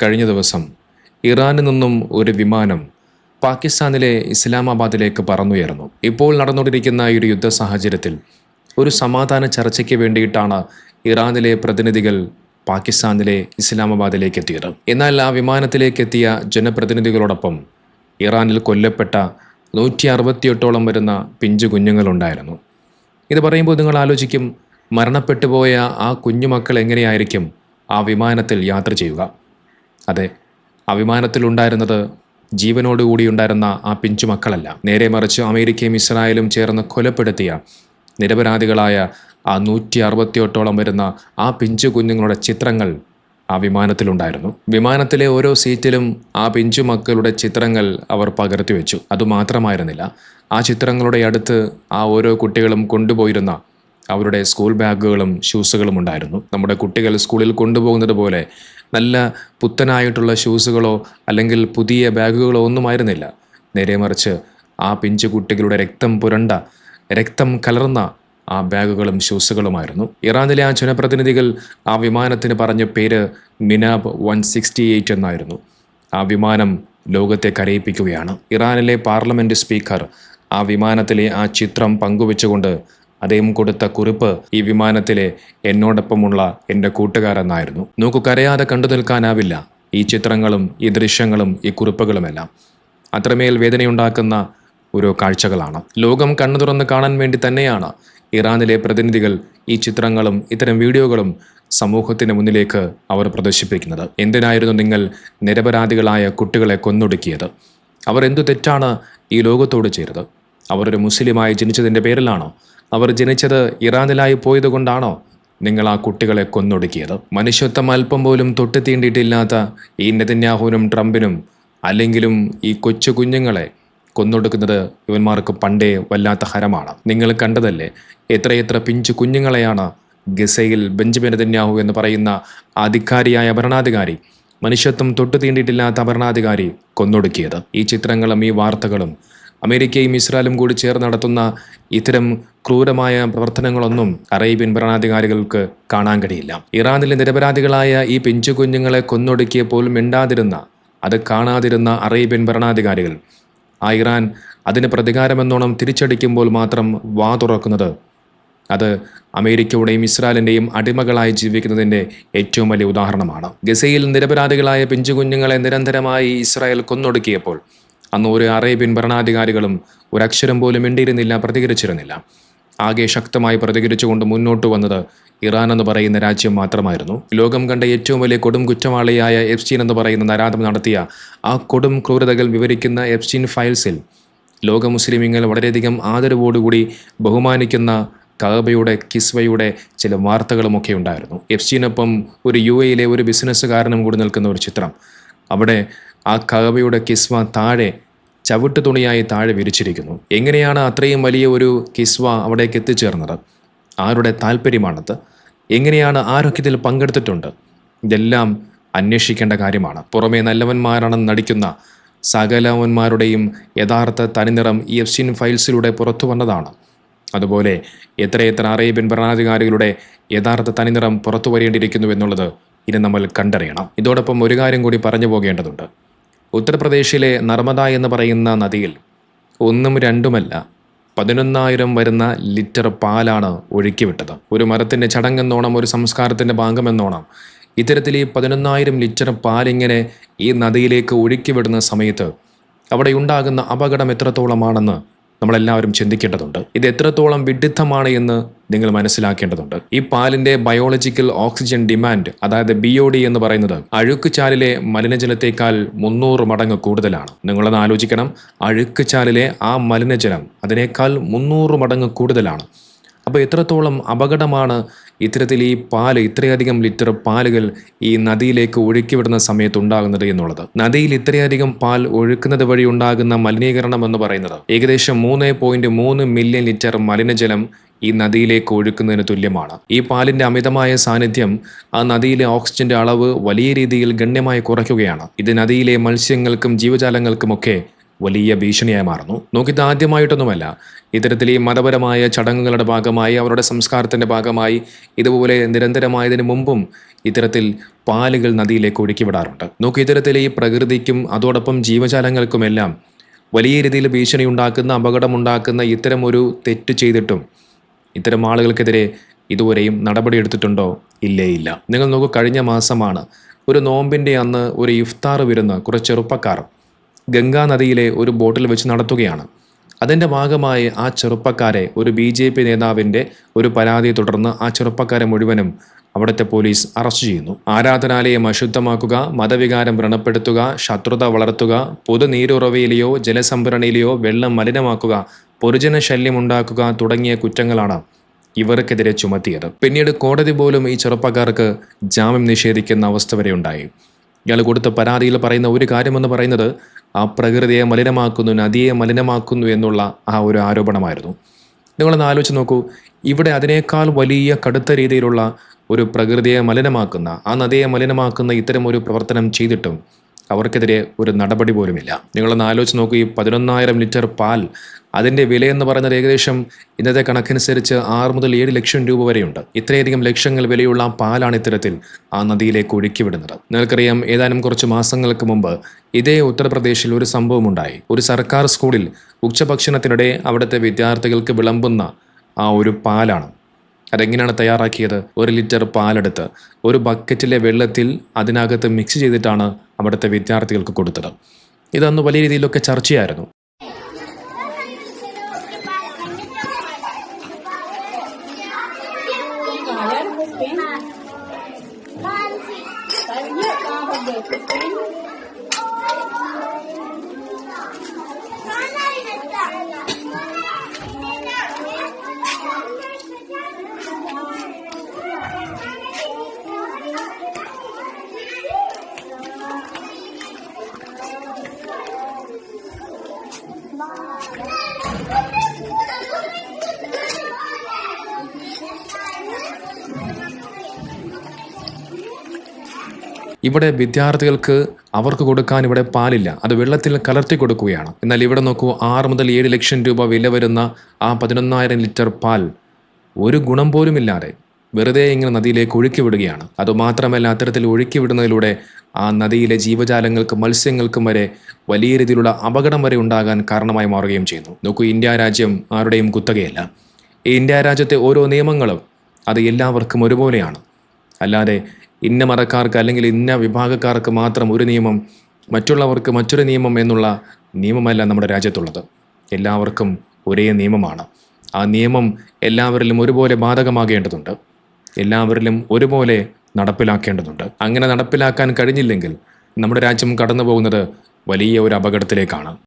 കഴിഞ്ഞ ദിവസം ഇറാനിൽ നിന്നും ഒരു വിമാനം പാകിസ്ഥാനിലെ ഇസ്ലാമാബാദിലേക്ക് പറന്നുയർന്നു. ഇപ്പോൾ നടന്നുകൊണ്ടിരിക്കുന്ന ഈ ഒരു യുദ്ധ സാഹചര്യത്തിൽ ഒരു സമാധാന ചർച്ചയ്ക്ക് വേണ്ടിയിട്ടാണ് ഇറാനിലെ പ്രതിനിധികൾ പാകിസ്ഥാനിലെ ഇസ്ലാമാബാദിലേക്ക് എത്തിയത്. എന്നാൽ ആ വിമാനത്തിലേക്ക് എത്തിയ ജനപ്രതിനിധികളോടൊപ്പം ഇറാനിൽ കൊല്ലപ്പെട്ട 168ഓളം വരുന്ന പിഞ്ചു കുഞ്ഞുങ്ങളുണ്ടായിരുന്നു. ഇത് പറയുമ്പോൾ നിങ്ങൾ ആലോചിക്കും, മരണപ്പെട്ടു പോയ ആ കുഞ്ഞുമക്കൾ എങ്ങനെയായിരിക്കും ആ വിമാനത്തിൽ യാത്ര ചെയ്യുക? അതെ, ആ വിമാനത്തിലുണ്ടായിരുന്നത് ജീവനോടുകൂടി ഉണ്ടായിരുന്ന ആ പിഞ്ചു മക്കളല്ല, നേരെ മറിച്ച് അമേരിക്കയും ഇസ്രായേലും ചേർന്ന് കൊലപ്പെടുത്തിയ നിരപരാധികളായ ആ 168ഓളം വരുന്ന ആ പിഞ്ചു കുഞ്ഞുങ്ങളുടെ ചിത്രങ്ങൾ ആ വിമാനത്തിലുണ്ടായിരുന്നു. വിമാനത്തിലെ ഓരോ സീറ്റിലും ആ പിഞ്ചു മക്കളുടെ ചിത്രങ്ങൾ അവർ പകർത്തി വെച്ചു. അതുമാത്രമായിരുന്നില്ല, ആ ചിത്രങ്ങളുടെ അടുത്ത് ആ ഓരോ കുട്ടികളും കൊണ്ടുപോയിരുന്ന അവരുടെ സ്കൂൾ ബാഗുകളും ഷൂസുകളും ഉണ്ടായിരുന്നു. നമ്മുടെ കുട്ടികൾ സ്കൂളിൽ കൊണ്ടുപോകുന്നത് പോലെ നല്ല പുത്തനായിട്ടുള്ള ഷൂസുകളോ അല്ലെങ്കിൽ പുതിയ ബാഗുകളോ ഒന്നുമായിരുന്നില്ല. നേരെ മറിച്ച് ആ പിഞ്ചു കുട്ടികളുടെ രക്തം പുരണ്ട, രക്തം കലർന്ന ആ ബാഗുകളും ഷൂസുകളുമായിരുന്നു. ഇറാനിലെ ആ ജനപ്രതിനിധികൾ ആ വിമാനത്തിന് പറഞ്ഞ പേര് മിനാബ് 168 എന്നായിരുന്നു. ആ വിമാനം ലോകത്തെ കരയിപ്പിക്കുകയാണ്. ഇറാനിലെ പാർലമെൻറ്റ് സ്പീക്കർ ആ വിമാനത്തിലെ ആ ചിത്രം പങ്കുവെച്ചുകൊണ്ട് അദ്ദേഹം കൊടുത്ത കുറിപ്പ് ഈ വിമാനത്തിലെ എന്നോടൊപ്പമുള്ള എൻ്റെ കൂട്ടുകാരെന്നായിരുന്നു. നോക്കൂ, കരയാതെ കണ്ടു നിൽക്കാനാവില്ല ഈ ചിത്രങ്ങളും ഈ ദൃശ്യങ്ങളും ഈ കുറിപ്പുകളുമെല്ലാം. അത്രമേൽ വേദനയുണ്ടാക്കുന്ന ഓരോ കാഴ്ചകളാണ്. ലോകം കണ്ണു തുറന്ന് കാണാൻ വേണ്ടി തന്നെയാണ് ഇറാനിലെ പ്രതിനിധികൾ ഈ ചിത്രങ്ങളും ഇത്തരം വീഡിയോകളും സമൂഹത്തിന് മുന്നിലേക്ക് അവർ പ്രദർശിപ്പിക്കുന്നത്. എന്തിനായിരുന്നു നിങ്ങൾ നിരപരാധികളായ കുട്ടികളെ കൊന്നൊടുക്കിയത്? അവർ എന്തു തെറ്റാണ് ഈ ലോകത്തോട് ചെയ്തത്? അവരൊരു മുസ്ലിമായി ജനിച്ചതിൻ്റെ പേരിലാണോ? അവർ ജനിച്ചത് ഇറാനിലായി പോയത് കൊണ്ടാണോ നിങ്ങൾ ആ കുട്ടികളെ കൊന്നൊടുക്കിയത്? മനുഷ്യത്വം അല്പം പോലും തൊട്ട് തീണ്ടിയിട്ടില്ലാത്ത ഈ നെതന്യാഹുവിനും ട്രംപിനും അല്ലെങ്കിലും ഈ കൊച്ചു കുഞ്ഞുങ്ങളെ കൊന്നൊടുക്കുന്നത് ഇവന്മാർക്ക് പണ്ടേ വല്ലാത്ത ഹരമാണ്. നിങ്ങൾ കണ്ടതല്ലേ, എത്രയെത്ര പിഞ്ചു കുഞ്ഞുങ്ങളെയാണ് ഗസയിൽ ബെഞ്ചമിൻ നെതന്യാഹു എന്ന് പറയുന്ന അധികാരിയായ ഭരണാധികാരി, മനുഷ്യത്വം തൊട്ട് തീണ്ടിയിട്ടില്ലാത്ത ഭരണാധികാരി കൊന്നൊടുക്കിയത്. ഈ ചിത്രങ്ങളും ഈ വാർത്തകളും അമേരിക്കയും ഇസ്രായേലും കൂടി ചേർന്ന് നടത്തുന്ന ഇത്തരം ക്രൂരമായ പ്രവർത്തനങ്ങളൊന്നും അറേബ്യൻ ഭരണാധികാരികൾക്ക് കാണാൻ കഴിയില്ല. ഇറാനിലെ നിരപരാധികളായ ഈ പിഞ്ചു കുഞ്ഞുങ്ങളെ കൊന്നൊടുക്കിയപ്പോൾ മിണ്ടാതിരുന്ന, അത് കാണാതിരുന്ന അറേബ്യൻ ഭരണാധികാരികൾ ആ ഇറാൻ അതിന് പ്രതികാരമെന്നോണം തിരിച്ചടിക്കുമ്പോൾ മാത്രം വാ തുറക്കുന്നത് അത് അമേരിക്കയുടെയും ഇസ്രായേലിൻ്റെയും അടിമകളായി ജീവിക്കുന്നതിൻ്റെ ഏറ്റവും വലിയ ഉദാഹരണമാണ്. ഗസയിൽ നിരപരാധികളായ പിഞ്ചു കുഞ്ഞുങ്ങളെ നിരന്തരമായി ഇസ്രായേൽ കൊന്നൊടുക്കിയപ്പോൾ അന്ന് ഒരു അറേബ്യൻ ഭരണാധികാരികളും ഒരക്ഷരം പോലും മിണ്ടിയിരുന്നില്ല, പ്രതികരിച്ചിരുന്നില്ല. ആകെ ശക്തമായി പ്രതികരിച്ചുകൊണ്ട് മുന്നോട്ട് വന്നത് ഇറാൻ എന്ന് പറയുന്ന രാജ്യം മാത്രമായിരുന്നു. ലോകം കണ്ട ഏറ്റവും വലിയ കൊടും കുറ്റവാളിയായ എപ്സ്റ്റീൻ എന്ന് പറയുന്ന നരാധം നടത്തിയ ആ കൊടും ക്രൂരതകൾ വിവരിക്കുന്ന എപ്സ്റ്റീൻ ഫയൽസിൽ ലോക മുസ്ലിമീങ്ങൾ വളരെയധികം ആദരവോടുകൂടി ബഹുമാനിക്കുന്ന കഅബയുടെ കിസ്വയുടെ ചില വാർത്തകളുമൊക്കെ ഉണ്ടായിരുന്നു. എപ്സ്റ്റീനൊപ്പം ഒരു UAE ഒരു ബിസിനസ്സുകാരനും കൂടി നിൽക്കുന്ന ഒരു ചിത്രം. അവിടെ ആ കഅബയുടെ കിസ്വ താഴെ ചവിട്ട് തുണിയായി താഴെ വിരിച്ചിരിക്കുന്നു. എങ്ങനെയാണ് അത്രയും വലിയ ഒരു കിസ്വ അവിടേക്ക് എത്തിച്ചേർന്നത്? ആരുടെ താല്പര്യമാണത്? എങ്ങനെയാണ് ആരൊക്കെ ഇതിൽ പങ്കെടുത്തിട്ടുണ്ട്? ഇതെല്ലാം അന്വേഷിക്കേണ്ട കാര്യമാണ്. പുറമേ നല്ലവന്മാരാണെന്ന് നടിക്കുന്ന സകലവന്മാരുടെയും യഥാർത്ഥ തനിനിറം ഈ എപ്സ്റ്റീൻ ഫയൽസിലൂടെ പുറത്തു വന്നതാണ്. അതുപോലെ എത്രയെത്ര അറേബ്യൻ ഭരണാധികാരികളുടെ യഥാർത്ഥ തനിനിറം പുറത്തു വരേണ്ടിയിരിക്കുന്നു എന്നുള്ളത് ഇനി നമ്മൾ കണ്ടറിയണം. ഇതോടൊപ്പം ഒരു കാര്യം കൂടി പറഞ്ഞു പോകേണ്ടതുണ്ട്. ഉത്തർപ്രദേശിലെ നർമ്മദ എന്ന് പറയുന്ന നദിയിൽ ഒന്നും രണ്ടുമല്ല 11,000 വരുന്ന ലിറ്റർ പാലാണ് ഒഴുക്കിവിട്ടത്. ഒരു മരത്തിൻ്റെ ചടങ്ങെന്നോണം, ഒരു സംസ്കാരത്തിൻ്റെ ഭാഗമെന്നോണം ഇത്തരത്തിൽ ഈ 11,000 ലിറ്റർ പാലിങ്ങനെ ഈ നദിയിലേക്ക് ഒഴുക്കിവിടുന്ന സമയത്ത് അവിടെ ഉണ്ടാകുന്ന അപകടം എത്രത്തോളമാണെന്ന് നമ്മളെല്ലാവരും ചിന്തിക്കേണ്ടതുണ്ട്. ഇത് എത്രത്തോളം വിഡിത്തമാണ് എന്ന് നിങ്ങൾ മനസ്സിലാക്കേണ്ടതുണ്ട്. ഈ പാലിൻ്റെ ബയോളജിക്കൽ ഓക്സിജൻ ഡിമാൻഡ്, അതായത് BOD എന്ന് പറയുന്നത് അഴുക്കുചാലിലെ മലിനജലത്തേക്കാൾ 300 മടങ്ങ് കൂടുതലാണ്. നിങ്ങളൊന്ന് ആലോചിക്കണം, അഴുക്കുചാലിലെ ആ മലിനജലം അതിനേക്കാൾ 300 മടങ്ങ് കൂടുതലാണ്. അപ്പോൾ എത്രത്തോളം അപകടമാണ് ഇത്തരത്തിൽ ഈ പാല്, ഇത്രയധികം ലിറ്റർ പാലുകൾ ഈ നദിയിലേക്ക് ഒഴുക്കിവിടുന്ന സമയത്ത് ഉണ്ടാകുന്നത് എന്നുള്ളത്. നദിയിൽ ഇത്രയധികം പാൽ ഒഴുക്കുന്നത് വഴി ഉണ്ടാകുന്ന മലിനീകരണം എന്ന് പറയുന്നത് ഏകദേശം 3.3 മില്യൺ ലിറ്റർ മലിനജലം ഈ നദിയിലേക്ക് ഒഴുക്കുന്നതിന് തുല്യമാണ്. ഈ പാലിൻ്റെ അമിതമായ സാന്നിധ്യം ആ നദിയിലെ ഓക്സിജന്റെ അളവ് വലിയ രീതിയിൽ ഗണ്യമായി കുറയ്ക്കുകയാണ്. ഇത് നദിയിലെ മത്സ്യങ്ങൾക്കും ജീവജാലങ്ങൾക്കുമൊക്കെ വലിയ ഭീഷണിയായി മാറുന്നു. നോക്കിയത് ആദ്യമായിട്ടൊന്നുമല്ല. ഇത്തരത്തിൽ ഈ മതപരമായ ചടങ്ങുകളുടെ ഭാഗമായി, അവരുടെ സംസ്കാരത്തിൻ്റെ ഭാഗമായി ഇതുപോലെ നിരന്തരമായതിനു മുമ്പും ഇത്തരത്തിൽ പാലുകൾ നദിയിലേക്ക് ഒഴുക്കിവിടാറുണ്ട്. നോക്കൂ, ഇത്തരത്തിൽ ഈ പ്രകൃതിക്കും അതോടൊപ്പം ജീവജാലങ്ങൾക്കുമെല്ലാം വലിയ രീതിയിൽ ഭീഷണി ഉണ്ടാക്കുന്ന, അപകടമുണ്ടാക്കുന്ന ഇത്തരം ഒരു തെറ്റ് ചെയ്തിട്ടും ഇത്തരം ആളുകൾക്കെതിരെ ഇതുവരെയും നടപടിയെടുത്തിട്ടുണ്ടോ? ഇല്ലേ ഇല്ല. നിങ്ങൾ നോക്കൂ, കഴിഞ്ഞ മാസമാണ് ഒരു നോമ്പിൻ്റെ അന്ന് ഒരു ഇഫ്താർ വിരുന്ന് കുറച്ച് ചെറുപ്പക്കാർ ഗംഗാ നദിയിലെ ഒരു ബോട്ടിൽ വെച്ച് നടത്തുകയാണ്. അതിൻ്റെ ഭാഗമായി ആ ചെറുപ്പക്കാരെ ഒരു BJP നേതാവിൻ്റെ ഒരു പരാതിയെ തുടർന്ന് ആ ചെറുപ്പക്കാരെ മുഴുവനും അവിടുത്തെ പോലീസ് അറസ്റ്റ് ചെയ്യുന്നു. ആരാധനാലയം അശുദ്ധമാക്കുക, മതവികാരം വ്രണപ്പെടുത്തുക, ശത്രുത വളർത്തുക, പൊതു നീരുറവയിലെയോ ജലസംഭരണിയിലെയോ വെള്ളം മലിനമാക്കുക, പൊതുജന ശല്യം ഉണ്ടാക്കുക തുടങ്ങിയ കുറ്റങ്ങളാണ് ഇവർക്കെതിരെ ചുമത്തിയത്. പിന്നീട് കോടതി പോലും ഈ ചെറുപ്പക്കാർക്ക് ജാമ്യം നിഷേധിക്കുന്ന അവസ്ഥ വരെ ഉണ്ടായി. ഇയാൾ കൊടുത്ത പരാതിയിൽ പറയുന്ന ഒരു കാര്യമെന്ന് പറയുന്നത് ആ പ്രകൃതിയെ മലിനമാക്കുന്നു, നദിയെ മലിനമാക്കുന്നു എന്നുള്ള ആ ഒരു ആരോപണമായിരുന്നു. നിങ്ങളൊന്ന് ആലോചിച്ച് നോക്കൂ, ഇവിടെ അതിനേക്കാൾ വലിയ കടുത്ത രീതിയിലുള്ള ഒരു പ്രകൃതിയെ മലിനമാക്കുന്ന, ആ നദിയെ മലിനമാക്കുന്ന ഇത്തരം ഒരു പ്രവർത്തനം ചെയ്തിട്ടും അവർക്കെതിരെ ഒരു നടപടി പോലുമില്ല. നിങ്ങളൊന്ന് ആലോചിച്ച് നോക്കൂ, ഈ 11,000 ലിറ്റർ പാൽ, അതിൻ്റെ വിലയെന്ന് പറയുന്നത് ഏകദേശം ഇന്നത്തെ കണക്കനുസരിച്ച് 6 മുതൽ 7 ലക്ഷം രൂപ വരെയുണ്ട്. ഇത്രയധികം ലക്ഷങ്ങൾ വിലയുള്ള പാലാണ് ഇത്തരത്തിൽ ആ നദിയിലേക്ക് ഒഴുക്കിവിടുന്നത്. നിങ്ങൾക്കറിയാം, ഏതാനും കുറച്ച് മാസങ്ങൾക്ക് മുമ്പ് ഇതേ ഉത്തർപ്രദേശിൽ ഒരു സംഭവമുണ്ടായി. ഒരു സർക്കാർ സ്കൂളിൽ ഉച്ചഭക്ഷണത്തിനിടെ അവിടുത്തെ വിദ്യാർത്ഥികൾക്ക് വിളമ്പുന്ന ആ ഒരു പാലാണ്. അതെങ്ങനെയാണ് തയ്യാറാക്കിയത്? 1 ലിറ്റർ പാലെടുത്ത് ഒരു ബക്കറ്റിലെ വെള്ളത്തിൽ അതിനകത്ത് മിക്സ് ചെയ്തിട്ടാണ് അവിടുത്തെ വിദ്യാർത്ഥികൾക്ക് കൊടുത്തത്. ഇതന്ന് വലിയ രീതിയിലൊക്കെ ചർച്ചയായിരുന്നു. ഇവിടെ വിദ്യാർത്ഥികൾക്ക് അവർക്ക് കൊടുക്കാൻ ഇവിടെ പാലില്ല, അത് വെള്ളത്തിൽ കലർത്തി കൊടുക്കുകയാണ്. എന്നാൽ ഇവിടെ നോക്കൂ, 6 മുതൽ 7 ലക്ഷം രൂപ വില വരുന്ന ആ 11,000 ലിറ്റർ പാൽ ഒരു ഗുണം പോലുമില്ലാതെ വെറുതെ ഇങ്ങനെ നദിയിലേക്ക് ഒഴുക്കി വിടുകയാണ്. അതുമാത്രമല്ല, അത്തരത്തിൽ ഒഴുക്കി വിടുന്നതിലൂടെ ആ നദിയിലെ ജീവജാലങ്ങൾക്കും മത്സ്യങ്ങൾക്കും വരെ വലിയ രീതിയിലുള്ള അപകടം വരെ ഉണ്ടാകാൻ കാരണമായി മാറുകയും ചെയ്യുന്നു. നോക്കൂ, ഇന്ത്യ രാജ്യം ആരുടെയും കുത്തകയല്ല. ഈ ഇന്ത്യ രാജ്യത്തെ ഓരോ നിയമങ്ങളും അത് എല്ലാവർക്കും ഒരുപോലെയാണ്. അല്ലാതെ ഇന്ന മതക്കാർക്ക് അല്ലെങ്കിൽ ഇന്ന വിഭാഗക്കാർക്ക് മാത്രം ഒരു നിയമം, മറ്റുള്ളവർക്ക് മറ്റൊരു നിയമം എന്നുള്ള നിയമമല്ല നമ്മുടെ രാജ്യത്തുള്ളത്. എല്ലാവർക്കും ഒരേ നിയമമാണ്. ആ നിയമം എല്ലാവരിലും ഒരുപോലെ ബാധകമാകേണ്ടതുണ്ട്, എല്ലാവരിലും ഒരുപോലെ നടപ്പിലാക്കേണ്ടതുണ്ട്. അങ്ങനെ നടപ്പിലാക്കാൻ കഴിഞ്ഞില്ലെങ്കിൽ നമ്മുടെ രാജ്യം കടന്നു പോകുന്നത് വലിയ ഒരു അപകടത്തിലേക്കാണ്.